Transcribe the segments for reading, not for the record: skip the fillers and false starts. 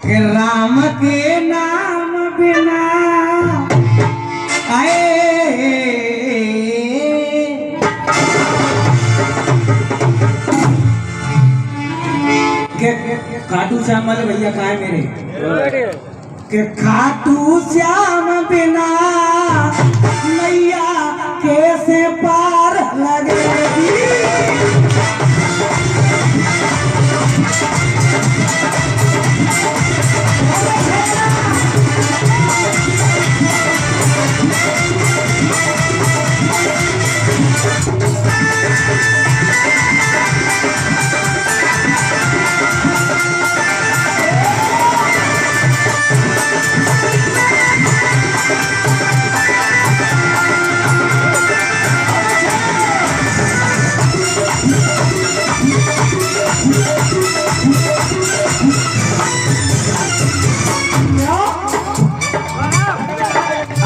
कि राम के नाम बिना आए खाटू श्याम वाले भैया कहा है मेरे कि खाटू श्याम बिना नैया कैसे पार लगेगी।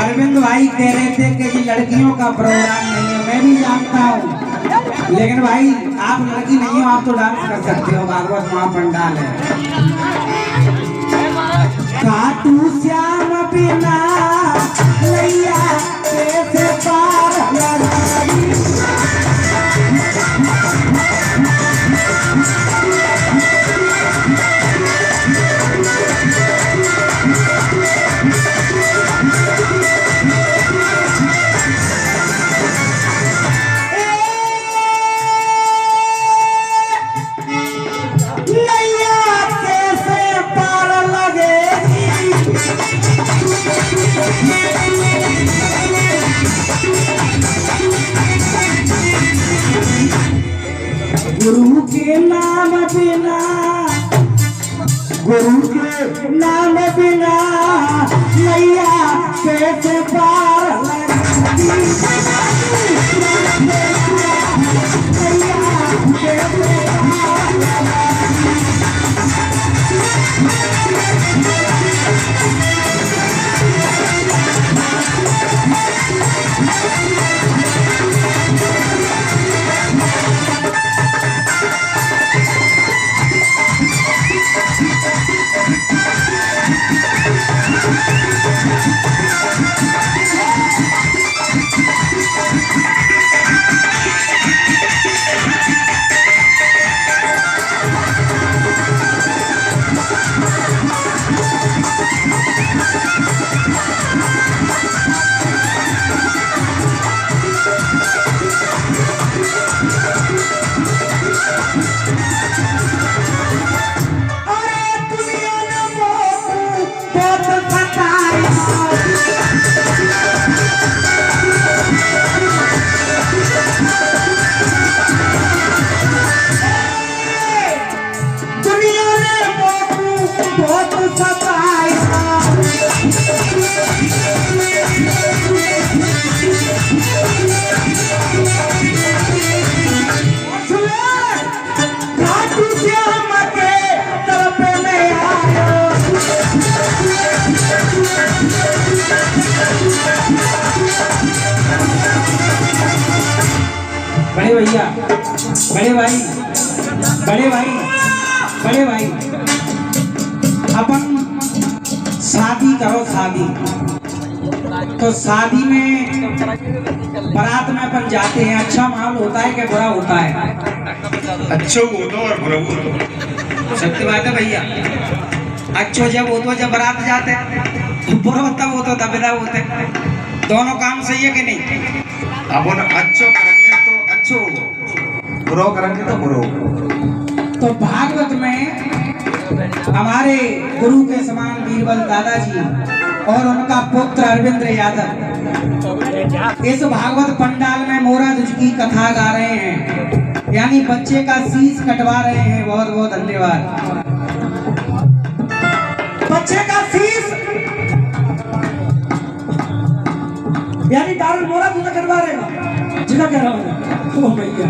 अरविंद भाई कह रहे थे कि ये लड़कियों का प्रोग्राम नहीं है, मैं भी जानता हूँ, लेकिन भाई आप लड़की नहीं हो, आप तो डांस कर सकते हो, भागवत महापंडाल है। खाटू श्याम बिना नैया कैसे पार लगेगी। गुरु के नाम बिना, गुरु के नाम बिना नैया कैसे पार लगेगी। नैया कैसे पार लगेगी। बड़े भैया, बड़े भाई, बड़े भाई, बड़े भाई, अपन शादी करो, शादी तो शादी में बारात में अपन जाते हैं, अच्छा माहौल होता है कि बुरा होता है? अच्छा होता और बुरा होता। सत्य बात है भैया। अच्छा जब होता है, जब बारात जाते हैं, बुरा तब होता, तब विदा होते हैं। दोनों काम सही है कि नहीं? अपन अच्छो करेंगे तो अच्छो, बुरा करेंगे तो बुरा। तो भागवत में हमारे गुरु के समान बीरबल दादाजी और उनका पुत्र अरविंद यादव इस भागवत पंडाल में मोरा दुज की कथा गा रहे हैं, यानी बच्चे का शीश कटवा रहे हैं। बहुत बहुत धन्यवाद। बच्चे का शीश यानी दारुल मोरा दुज कटवा रहे हैं, जितना कह रहा हूँ। ओ भैया,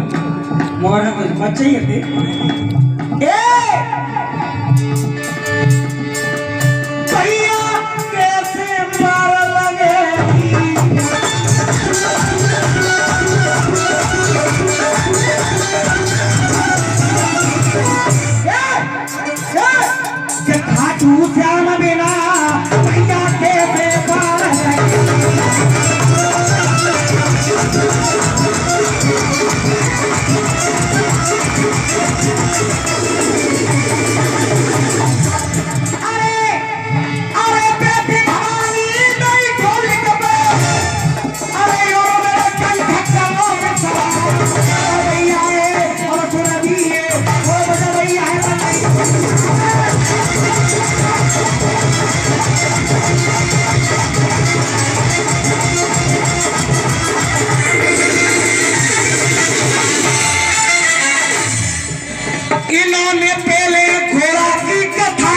मोरा दुज बच्चे ही थे। भैया कैसे पार लगेगी। खाटू पहले घोड़ा की कथा,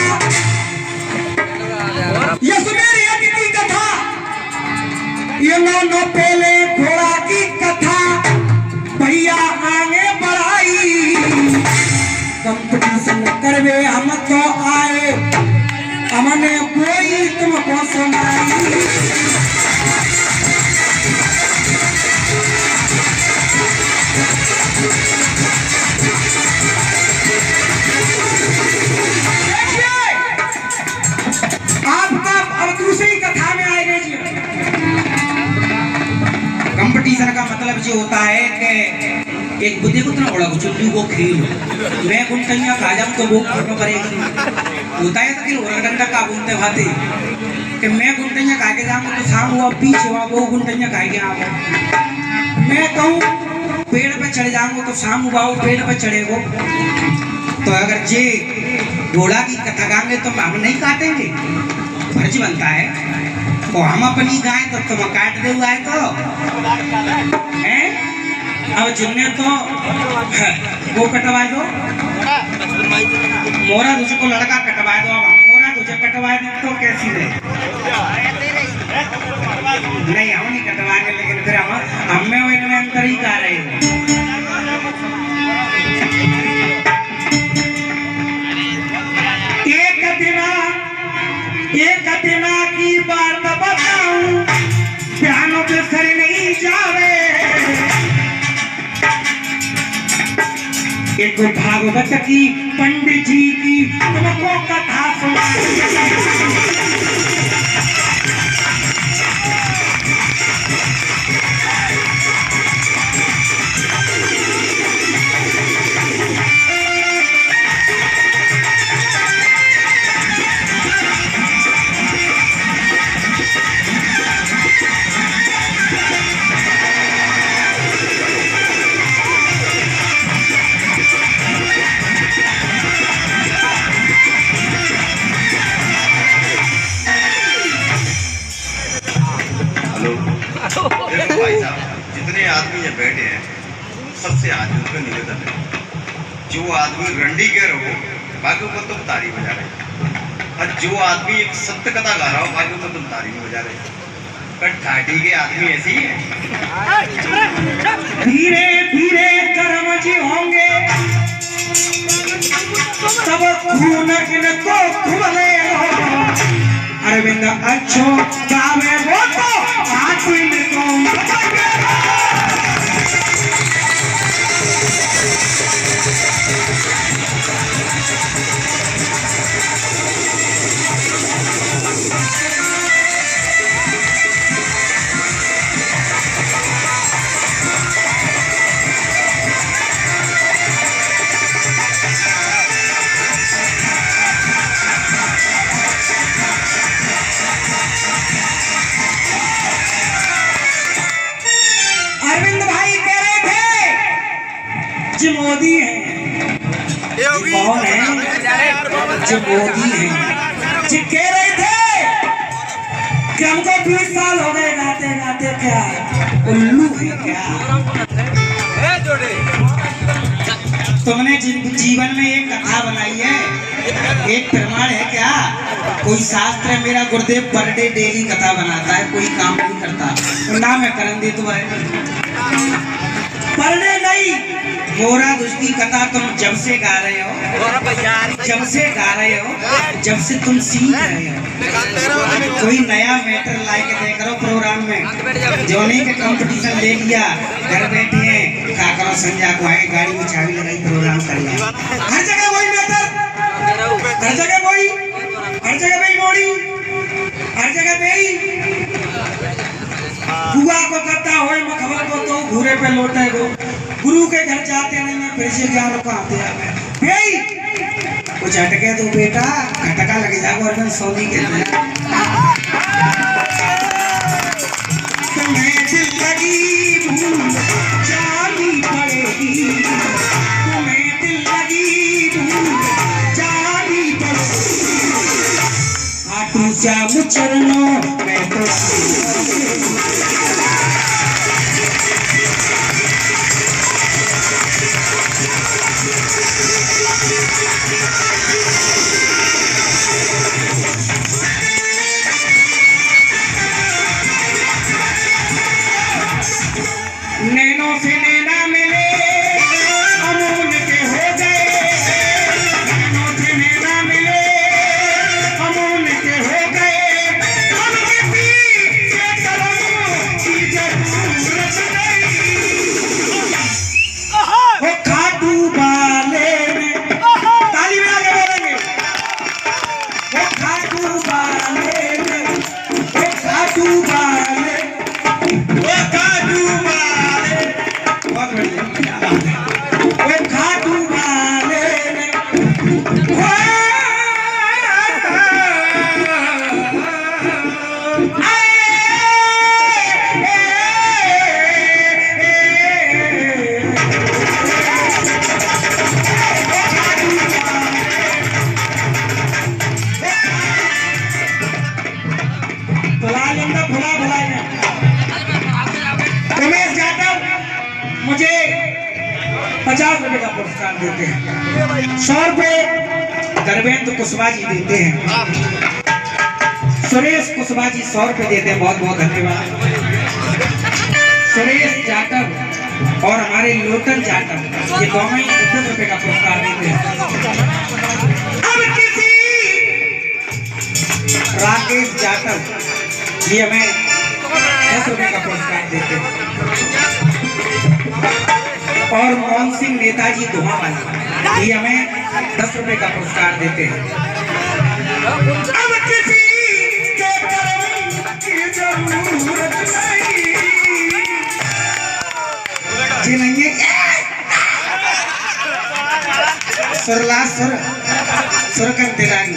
ये सुमेर यज्ञ की कथा, ये नौ पहले घोड़ा की कथा भैया आगे बढ़ाई। कंपटीशन करवे हम तो आए, हमने कोई तुमको सुनाई। दूसरी कथा में आएंगे जी। कंपटीशन का मतलब ये होता है कि एक बुद्धि को इतना बड़ा चुल्लू को खेल मैं गुंटैया खा जाऊं तो वो खत्म करेगी। होता है तो फिर डंडा का बोलते भाते कि मैं गुंटैया खा के जाऊंगा तो शाम हुआ पीछे हुआ वो गुंटैया खा के आओ। मैं कहूँ पेड़ पे चढ़ जाऊंगा तो शाम हुआ वो पेड़ पे चढ़ेगो। तो अगर जे घोड़ा की कथा गाएंगे तो हम नहीं काटेंगे, फर्ज बनता है। तो हम अपनी गाय तो तुम काट दे गाय तो हैं। अब जिन्ने तो वो कटवा दो, मोरा तुझे को लड़का कटवा दो। अब मोरा तुझे कटवा दे तो कैसी रहे? नहीं हम नहीं कटवाएंगे, लेकिन फिर हम में वो इनमें अंतर ही कर रहे हैं। एक दिना की बात बताऊं, प्यानो पे सर नहीं जावे। एक भागवत की पंडित जी की तुमको कथा सुनाई। भाई साहब, जितने आदमी ये बैठे हैं सबसे आज उनका निवेदन है, जो आदमी रंडी कह रहे हो बाकी को तुम तारी बजा रहे, और जो आदमी एक सत्य कथा गा रहा हो बाकी को तुम तारी नहीं बजा रहे। पर ठाठी के आदमी ऐसे ही है। धीरे धीरे कर्म जी होंगे तब खून इनको खुले। अरविंद अच्छो गावे वो तो हाथ इनको। जो मोदी है, कौन है? जो मोदी है, जो कह रहे थे कि हमको 20 साल हो गए गाते गाते, क्या उल्लू है क्या? तुमने जीवन में एक कथा बनाई है, एक प्रमाण है क्या? कोई शास्त्र है? मेरा गुरुदेव पर डे डेली कथा बनाता है, कोई काम नहीं करता। नाम है करण दे तो पढ़ने नहीं। मोरा उसकी कथा तुम जब से गा रहे हो, जब से गा रहे हो, जब से तुम सीख रहे हो। कोई नया मैटर ला के देख रहे हो प्रोग्राम में, जोनी के कंपटीशन ले लिया, घर बैठे हैं, क्या करो संध्या को आए गाड़ी में चाबी लगाई प्रोग्राम कर लिया। हर जगह वही मैटर, हर जगह वही, हर जगह वही मोड़ी, हर जगह वही बुआ को करता हो खबर को तो घूरे पे लौटे गो। गुरु के घर जाते नहीं मैं फिर से ज्ञान को आते कुछ हटके तो बेटा खटका लग जाएगा और मैं सोनी के तुम्हें दिल लगी भूल जानी पड़ेगी, तुम्हें दिल लगी भूल जानी पड़ेगी। खाटू श्याम चरणों में तो रमेश यादव मुझे 50 रुपए का पुरस्कार देते हैं, 100 रुपए धर्मेंद्र कुशवाहा जी देते हैं, सुरेश कुशवाहा जी 100 रुपए देते हैं, बहुत बहुत धन्यवाद। सुरेश जाटव और हमारे लोटन जाटव ये दोनों ही 10 रुपए का पुरस्कार देते हैं। अब किसी राकेश जाटव ये हमें 10 रुपए का पुरस्कार देते हैं और मोहन सिंह नेताजी धुआंवाला ये हमें 10 रुपए का पुरस्कार देते हैं। अब किसी के कर्म की जरूरत नहीं सुरला सुर कर दिलानी।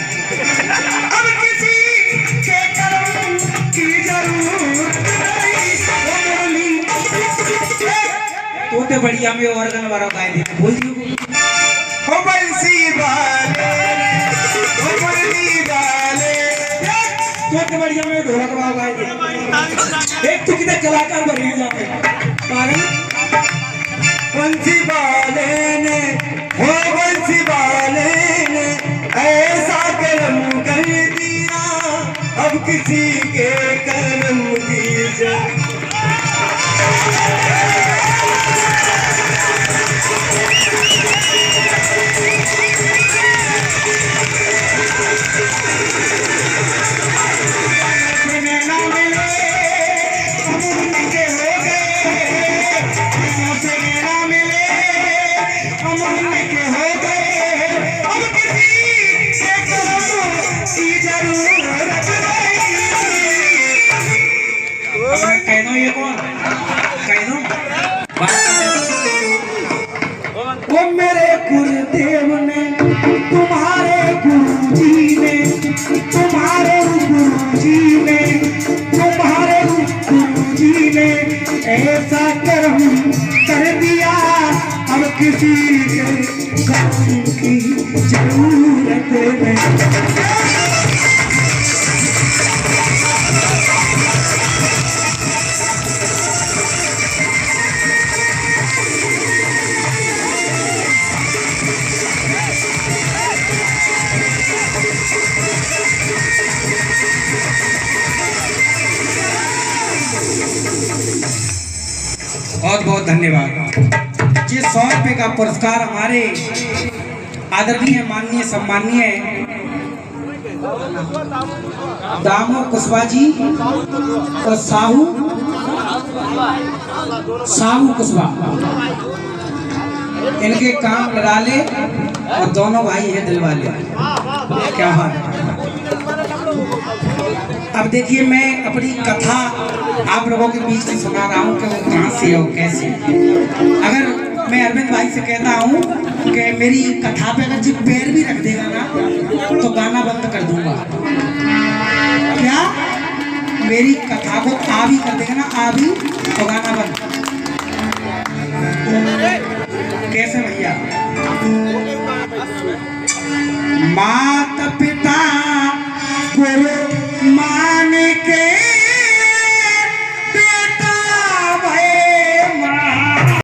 अब किसी के कर्म की जरूरत नहीं। तोते बढ़िया में ऑर्गन वाला गाय देते बोल दियो ओ बंसी वाले तोते बढ़िया में ढोलक वाला गाय दे। एक तो कितने कलाकार बने जाते कारण बंसी वाले ने हो बंसी वाले ने ऐसा कर्म कर दिया अब किसी के कर्म की मेरे गुरुदेव ने तुम्हारे गुरुजी ने तुम्हारे गुरुजी ने ऐसा कर्म कर दिया अब किसी के कर्म की जरूरत नहीं। बहुत बहुत धन्यवाद। ये 100 रुपए का पुरस्कार हमारे आदरणीय माननीय सम्माननीय दामो कुशवाहा जी और साहू कुशवाहा इनके काम निराले और दोनों भाई हैं दिलवाले। क्या हाल है। अब देखिए मैं अपनी कथा आप लोगों के बीच में सुना रहा हूँ कि वो कहाँ से और कैसे। अगर मैं अरविंद भाई से कहता हूँ कि मेरी कथा पे अगर जी पैर भी रख देगा ना तो गाना बंद कर दूंगा। क्या मेरी कथा को आ भी कर देगा ना आ भी तो गाना बंद। कैसे भैया। माता पिता